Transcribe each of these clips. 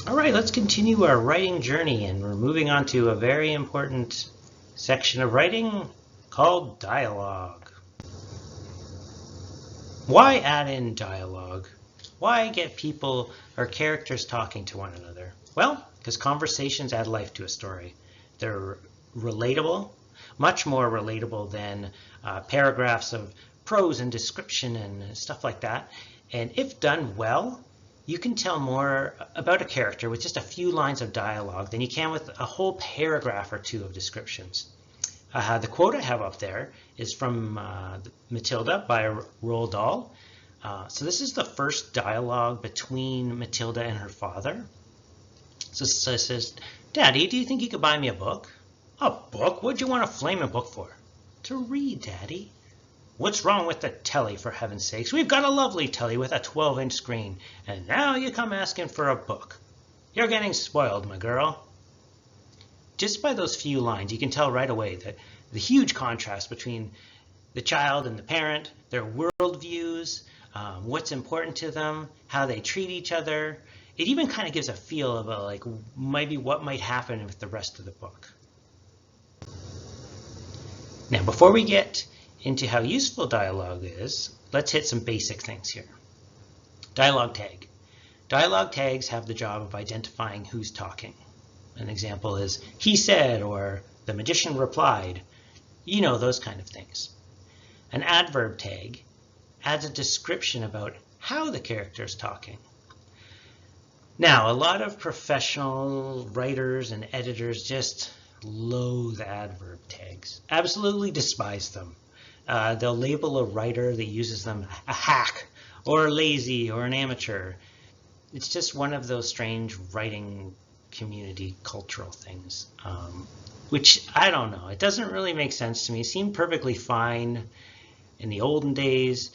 All right, let's continue our writing journey, and we're moving on to a very important section of writing called dialogue. Why add in dialogue? Why get people or characters talking to one another? Well, because conversations add life to a story. They're relatable, much more relatable than paragraphs of prose and description and stuff like that. And if done well, you can tell more about a character with just a few lines of dialogue than you can with a whole paragraph or two of descriptions. The quote I have up there is from Matilda by Roald Dahl. So this is the first dialogue between Matilda and her father. So it says, "Daddy, do you think you could buy me a book?" "A book? What'd you want a flaming book for?" "To read, Daddy." "What's wrong with the telly, for heaven's sakes? We've got a lovely telly with a 12-inch screen, and now you come asking for a book. You're getting spoiled, my girl." Just by those few lines, you can tell right away that the huge contrast between the child and the parent, their worldviews, what's important to them, how they treat each other. It even kind of gives a feel about like maybe what might happen with the rest of the book. Now, before we get into how useful dialogue is, let's hit some basic things here. Dialogue tag. Dialogue tags have the job of identifying who's talking. An example is, "He said," or "the magician replied." You know, those kind of things. An adverb tag adds a description about how the character is talking. Now, a lot of professional writers and editors just loathe adverb tags, absolutely despise them. They'll label a writer that uses them a hack, or lazy, or an amateur. It's just one of those strange writing community cultural things, which I don't know. It doesn't really make sense to me. It seemed perfectly fine in the olden days.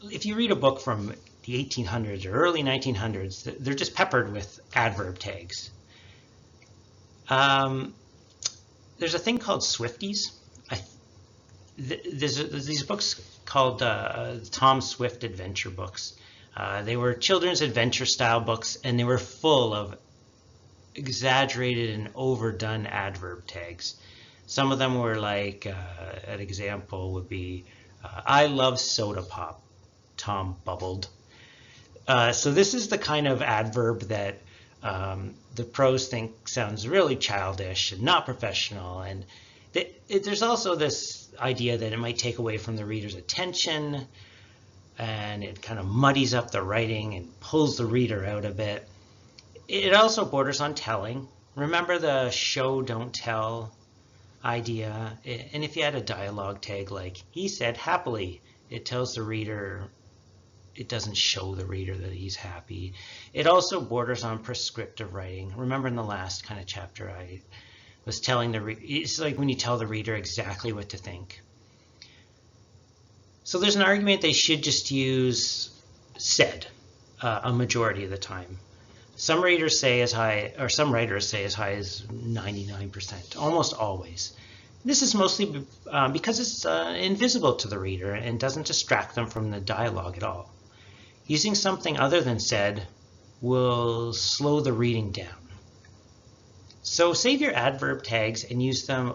If you read a book from the 1800s or early 1900s, they're just peppered with adverb tags. There's a thing called Swifties. There's these books called Tom Swift adventure books. They were children's adventure style books, and they were full of exaggerated and overdone adverb tags. Some of them were like, an example would be, "I love soda pop," Tom bubbled. So this is the kind of adverb that the pros think sounds really childish and not professional. And there's also this idea that it might take away from the reader's attention, and it kind of muddies up the writing and pulls the reader out a bit. It also borders on telling. Remember the show don't tell idea? And if you add a dialogue tag like "he said happily," it tells the reader, it doesn't show the reader that he's happy. It also borders on prescriptive writing. Remember in the last kind of chapter I was telling the reader, it's like when you tell the reader exactly what to think. So there's an argument they should just use "said" a majority of the time. Some writers say as high as 99%, almost always. This is mostly because it's invisible to the reader and doesn't distract them from the dialogue at all. Using something other than "said" will slow the reading down. So save your adverb tags and use them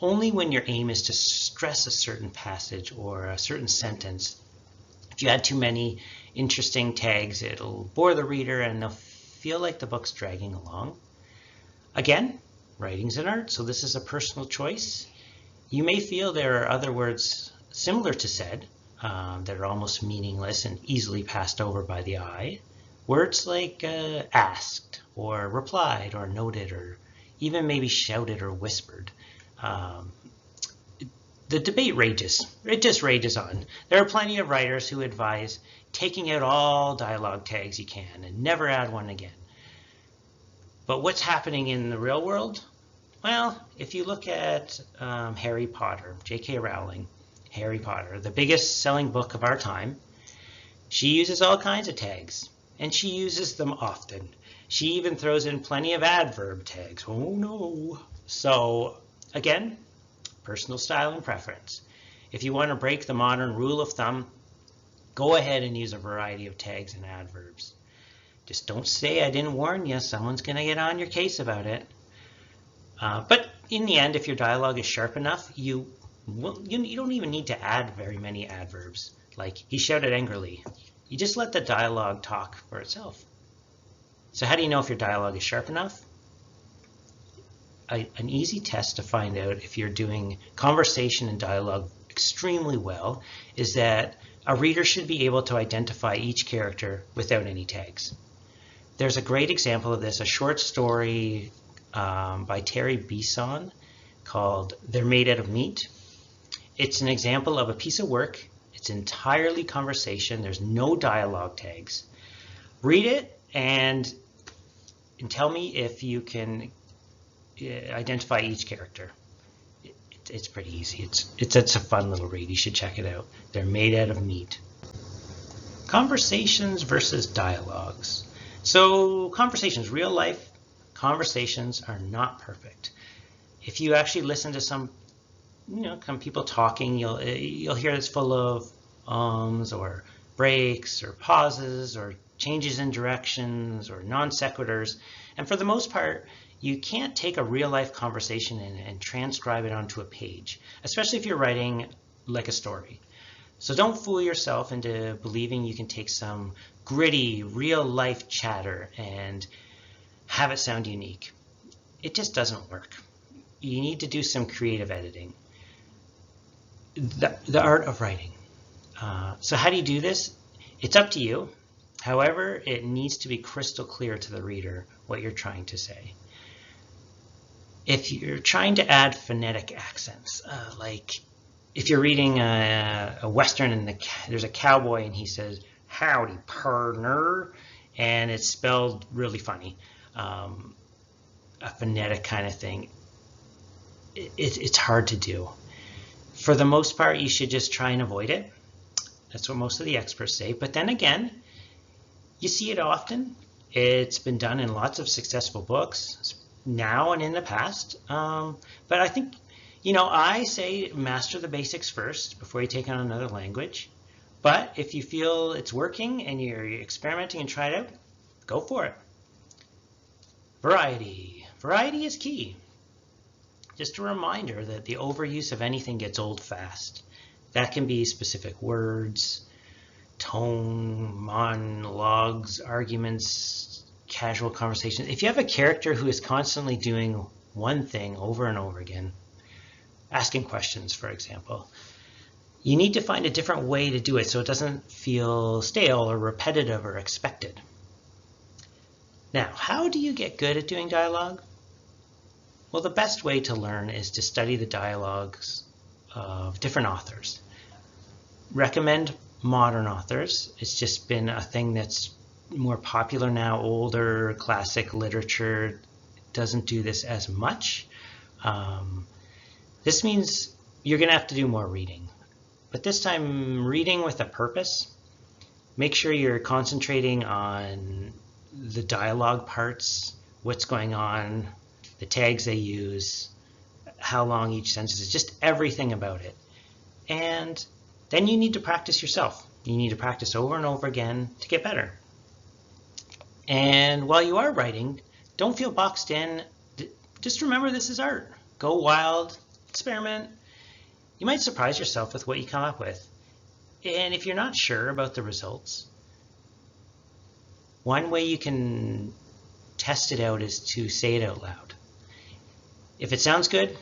only when your aim is to stress a certain passage or a certain sentence. If you add too many interesting tags, it'll bore the reader and they'll feel like the book's dragging along. Again, writing's an art, so this is a personal choice. You may feel there are other words similar to "said" that are almost meaningless and easily passed over by the eye. Words like asked, or replied, or noted, or even maybe shouted or whispered. The debate rages. It just rages on. There are plenty of writers who advise taking out all dialogue tags you can and never add one again. But what's happening in the real world? Well, if you look at Harry Potter, J.K. Rowling, Harry Potter, the biggest selling book of our time, she uses all kinds of tags, and she uses them often. She even throws in plenty of adverb tags. Oh no. So again, personal style and preference. If you want to break the modern rule of thumb, go ahead and use a variety of tags and adverbs. Just don't say I didn't warn you. Someone's going to get on your case about it. But in the end, if your dialogue is sharp enough, you don't even need to add very many adverbs. Like, he shouted angrily. You just let the dialogue talk for itself. So how do you know if your dialogue is sharp enough? An easy test to find out if you're doing conversation and dialogue extremely well is that a reader should be able to identify each character without any tags. There's a great example of this, a short story by Terry Bisson called They're Made Out of Meat. It's an example of a piece of work. It's entirely conversation. There's no dialogue tags. Read it and tell me if you can identify each character. It's pretty easy. It's a fun little read. You should check it out. They're Made Out of Meat. Conversations versus dialogues. So conversations, real life conversations are not perfect. If you actually listen to some people talking, you'll hear it's full of ums or breaks or pauses or changes in directions or non sequiturs. And for the most part, you can't take a real life conversation and transcribe it onto a page, especially if you're writing like a story. So don't fool yourself into believing you can take some gritty, real life chatter and have it sound unique. It just doesn't work. You need to do some creative editing. The art of writing. So how do you do this? It's up to you. However, it needs to be crystal clear to the reader what you're trying to say. If you're trying to add phonetic accents, like if you're reading a Western and there's a cowboy and he says, "Howdy, partner," and it's spelled really funny, a phonetic kind of thing, it's hard to do. For the most part, you should just try and avoid it. That's what most of the experts say. But then again, you see it often. It's been done in lots of successful books now and in the past. But I think, I say master the basics first before you take on another language. But if you feel it's working and you're experimenting and try it out, go for it. Variety. Variety is key. Just a reminder that the overuse of anything gets old fast. That can be specific words, tone, monologues, arguments, casual conversations. If you have a character who is constantly doing one thing over and over again, asking questions, for example, you need to find a different way to do it so it doesn't feel stale or repetitive or expected. Now, how do you get good at doing dialogue? Well, the best way to learn is to study the dialogues of different authors. Recommend modern authors. It's just been a thing that's more popular now. Older classic literature doesn't do this as much. This means you're going to have to do more reading. But this time, reading with a purpose. Make sure you're concentrating on the dialogue parts, what's going on, the tags they use, how long each sentence is, just everything about it. And then you need to practice yourself. You need to practice over and over again to get better. And while you are writing, don't feel boxed in. Just remember this is art. Go wild, experiment. You might surprise yourself with what you come up with. And if you're not sure about the results, one way you can test it out is to say it out loud. If it sounds good,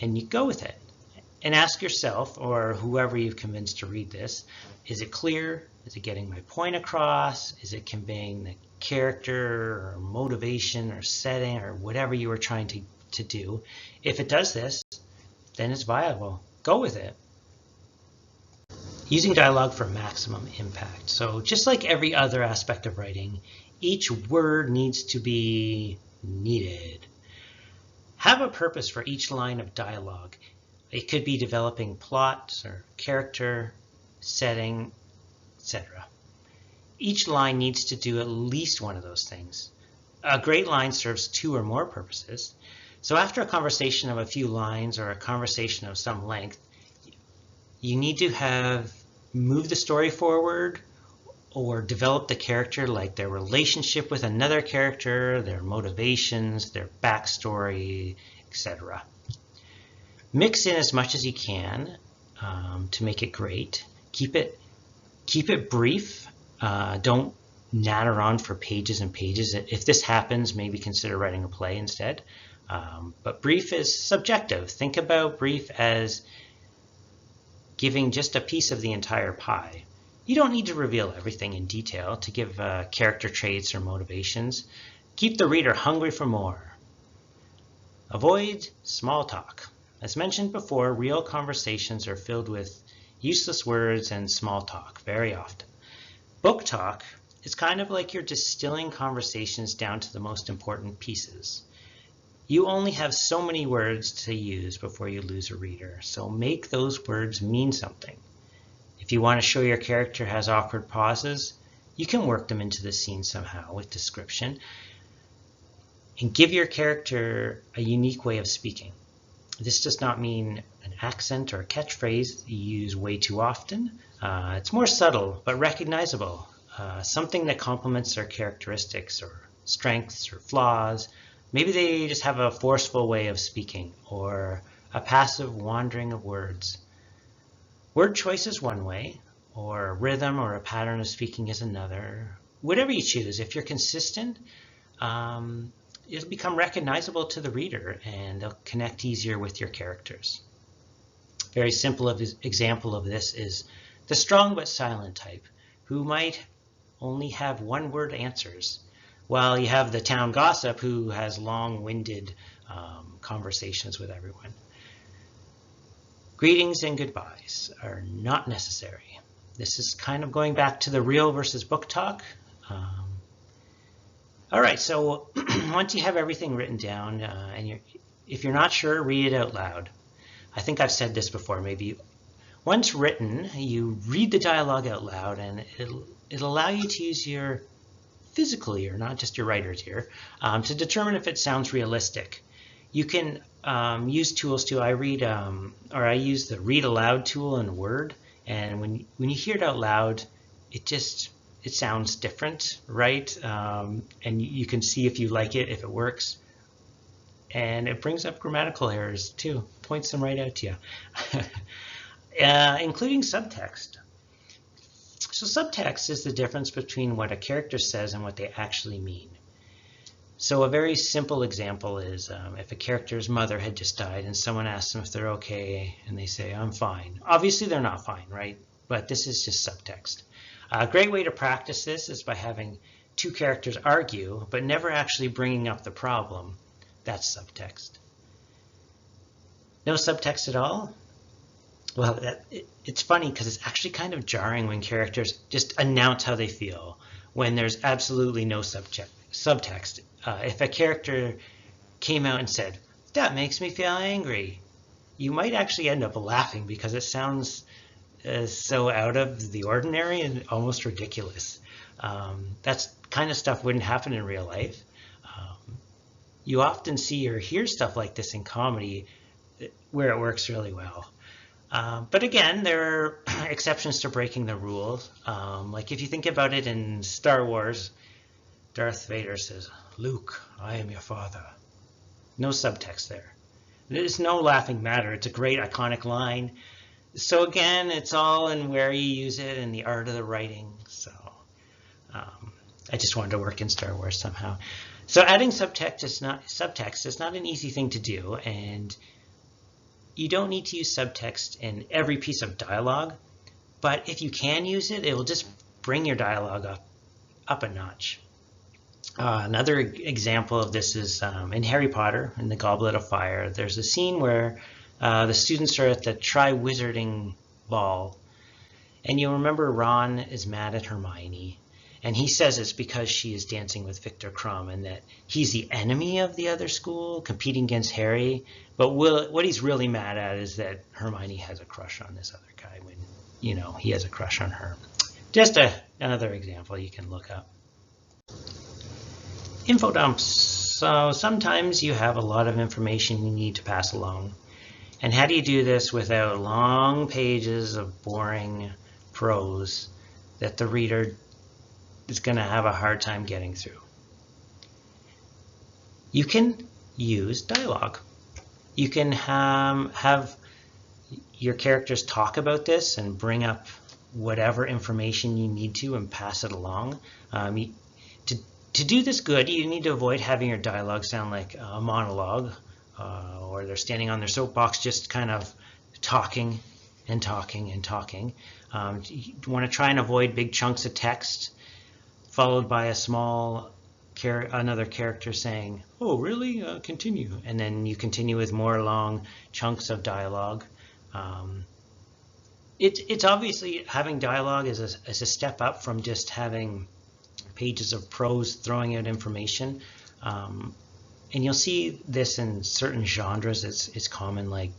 then you go with it. And ask yourself, or whoever you've convinced to read this, is it clear? Is it getting my point across? Is it conveying the character or motivation or setting or whatever you were trying to do? If it does this, then it's viable. Go with it. Using dialogue for maximum impact. So just like every other aspect of writing, each word needs to be needed. Have a purpose for each line of dialogue. It could be developing plot or character, setting, etc. Each line needs to do at least one of those things. A great line serves two or more purposes. So after a conversation of a few lines or a conversation of some length, you need to have moved the story forward or develop the character, like their relationship with another character, their motivations, their backstory, etc. Mix in as much as you can to make it great. Keep it brief. Don't natter on for pages and pages. If this happens, maybe consider writing a play instead. But brief is subjective. Think about brief as giving just a piece of the entire pie. You don't need to reveal everything in detail to give character traits or motivations. Keep the reader hungry for more. Avoid small talk. As mentioned before, real conversations are filled with useless words and small talk very often. Book talk is kind of like you're distilling conversations down to the most important pieces. You only have so many words to use before you lose a reader, so make those words mean something. If you want to show your character has awkward pauses, you can work them into the scene somehow with description and give your character a unique way of speaking. This does not mean an accent or a catchphrase that you use way too often. It's more subtle but recognizable, something that complements their characteristics or strengths or flaws. Maybe they just have a forceful way of speaking or a passive wandering of words. Word choice is one way, or a rhythm or a pattern of speaking is another. Whatever you choose, if you're consistent, it'll become recognizable to the reader and they'll connect easier with your characters. Very simple example of this is the strong but silent type, who might only have one-word answers, while you have the town gossip who has long-winded conversations with everyone. Greetings and goodbyes are not necessary. This is kind of going back to the real versus book talk. All right, so once you have everything written down, and if you're not sure, read it out loud. I think I've said this before, maybe. Once written, you read the dialogue out loud, and it'll allow you to use your physical ear, not just your writer's ear, to determine if it sounds realistic. You can use tools too. I use the read aloud tool in Word, and when you hear it out loud, it sounds different, right? And you can see if you like it, if it works. And it brings up grammatical errors too, points them right out to you, including subtext. So subtext is the difference between what a character says and what they actually mean. So a very simple example is if a character's mother had just died and someone asks them if they're okay and they say, I'm fine. Obviously they're not fine, right? But this is just subtext. A great way to practice this is by having two characters argue, but never actually bringing up the problem. That's subtext. No subtext at all? Well, it's funny because it's actually kind of jarring when characters just announce how they feel when there's absolutely no subtext. If a character came out and said, that makes me feel angry, you might actually end up laughing because it sounds so out of the ordinary and almost ridiculous. That's kind of stuff wouldn't happen in real life. You often see or hear stuff like this in comedy where it works really well. But again, there are exceptions to breaking the rules. Like if you think about it in Star Wars, Darth Vader says, Luke, I am your father. No subtext there. There's no laughing matter. It's a great iconic line. So again, it's all in where you use it and the art of the writing. So I just wanted to work in Star Wars somehow. So adding subtext is not an easy thing to do, and you don't need to use subtext in every piece of dialogue, but if you can use it, it will just bring your dialogue up a notch. Another example of this is in Harry Potter, in the Goblet of Fire. There's a scene where the students are at the Tri-Wizarding Ball, and you'll remember Ron is mad at Hermione, and he says it's because she is dancing with Victor Crumb and that he's the enemy of the other school, competing against Harry. But what he's really mad at is that Hermione has a crush on this other guy when, he has a crush on her. Just another example you can look up. Info dumps. So sometimes you have a lot of information you need to pass along. And how do you do this without long pages of boring prose that the reader is going to have a hard time getting through. You can use dialogue. You can have your characters talk about this and bring up whatever information you need to and pass it along. To do this good, you need to avoid having your dialogue sound like a monologue, or they're standing on their soapbox just kind of talking and talking and talking. You want to try and avoid big chunks of text followed by a small another character saying, "Oh, really? Continue." And then you continue with more long chunks of dialogue. It's obviously having dialogue is a step up from just having pages of prose throwing out information. And you'll see this in certain genres. It's common, like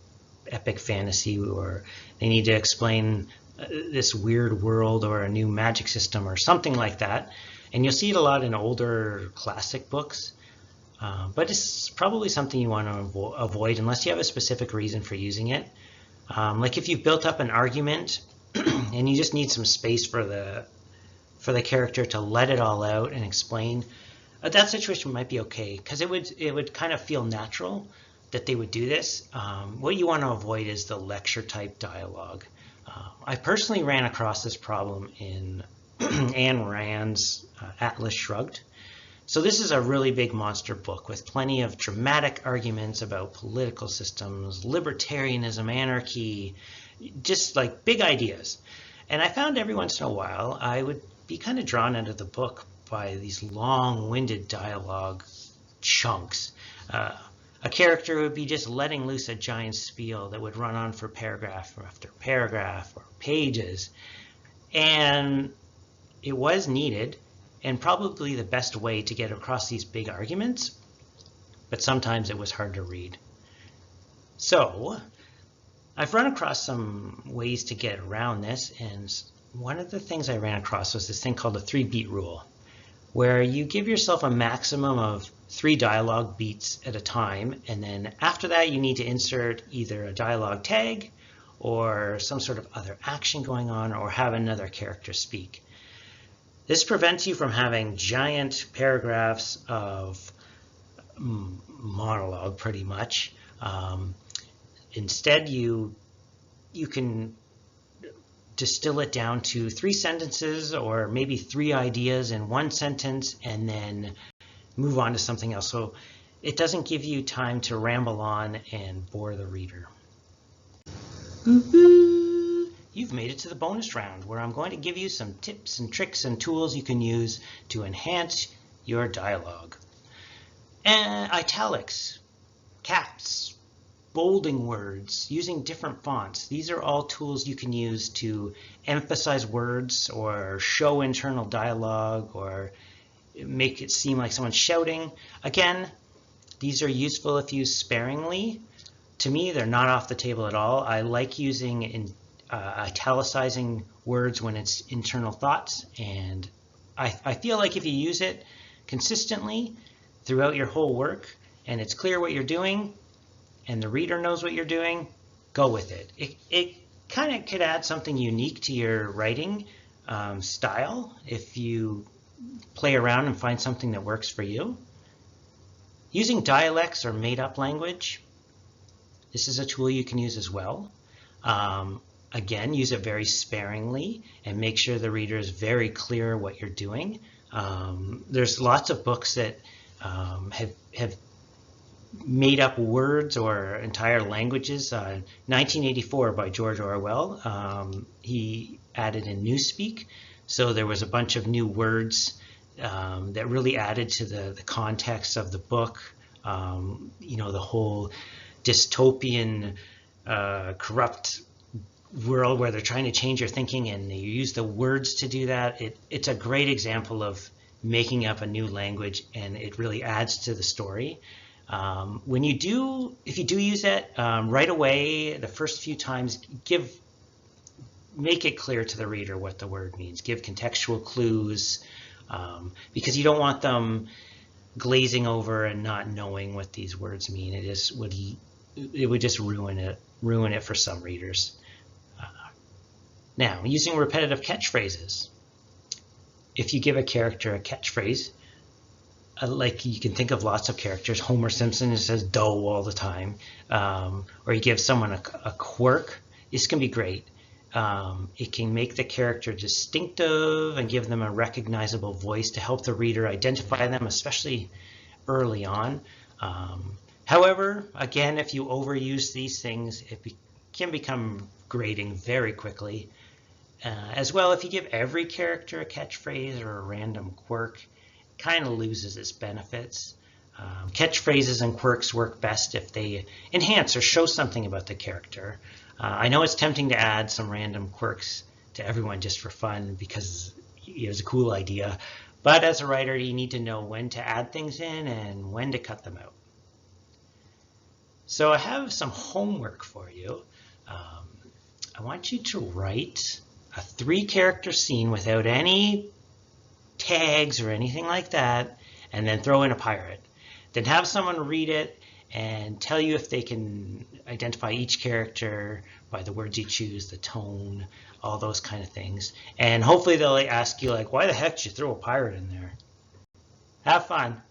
epic fantasy, or they need to explain this weird world or a new magic system or something like that. And you'll see it a lot in older classic books. But it's probably something you want to avoid unless you have a specific reason for using it. Like if you've built up an argument and you just need some space for the character to let it all out and explain, that situation might be okay, because it would kind of feel natural that they would do this. What you want to avoid is the lecture type dialogue. I personally ran across this problem in Ayn Rand's Atlas Shrugged. So this is a really big monster book with plenty of dramatic arguments about political systems, libertarianism, anarchy, just like big ideas. And I found every once in a while I would be kind of drawn into the book by these long-winded dialogue chunks. A character would be just letting loose a giant spiel that would run on for paragraph after paragraph or pages. And it was needed and probably the best way to get across these big arguments, but sometimes it was hard to read. So I've run across some ways to get around this, and one of the things I ran across was this thing called the 3-beat rule, where you give yourself a maximum of 3 dialogue beats at a time, and then after that you need to insert either a dialogue tag or some sort of other action going on, or have another character speak. This prevents you from having giant paragraphs of monologue, pretty much. Instead, you can distill it down to 3 sentences or maybe 3 ideas in 1 sentence, and then move on to something else. So it doesn't give you time to ramble on and bore the reader. You've made it to the bonus round, where I'm going to give you some tips and tricks and tools you can use to enhance your dialogue. And italics, caps, bolding words, using different fonts. These are all tools you can use to emphasize words or show internal dialogue or make it seem like someone's shouting. Again, these are useful if used sparingly. To me, they're not off the table at all. I like using italicizing words when it's internal thoughts, and I feel like if you use it consistently throughout your whole work and it's clear what you're doing and the reader knows what you're doing, go with it. It kind of could add something unique to your writing style if you play around and find something that works for you. Using dialects or made-up language, this is a tool you can use as well. Again, use it very sparingly and make sure the reader is very clear what you're doing. There's lots of books that have made up words or entire languages. 1984 by George Orwell, he added in Newspeak. So there was a bunch of new words that really added to the context of the book. You know, the whole dystopian, corrupt world where they're trying to change your thinking and you use the words to do that. It's a great example of making up a new language, and it really adds to the story. If you do use it right away, the first few times, make it clear to the reader what the word means. Give contextual clues, because you don't want them glazing over and not knowing what these words mean. It would just ruin it for some readers. Now, using repetitive catchphrases. if you give a character a catchphrase, like you can think of lots of characters. Homer Simpson says dough all the time. Or you give someone a quirk, this can be great. It can make the character distinctive and give them a recognizable voice to help the reader identify them, especially early on. However, again, if you overuse these things, it can become grating very quickly. As well, if you give every character a catchphrase or a random quirk, it kind of loses its benefits. Catchphrases and quirks work best if they enhance or show something about the character. I know it's tempting to add some random quirks to everyone just for fun because it's a cool idea, but as a writer, you need to know when to add things in and when to cut them out. So I have some homework for you. I want you to write a 3-character scene without any tags or anything like that, and then throw in a pirate. Then have someone read it and tell you if they can identify each character by the words you choose, the tone, all those kind of things. And hopefully they'll ask you, like, why the heck did you throw a pirate in there? Have fun.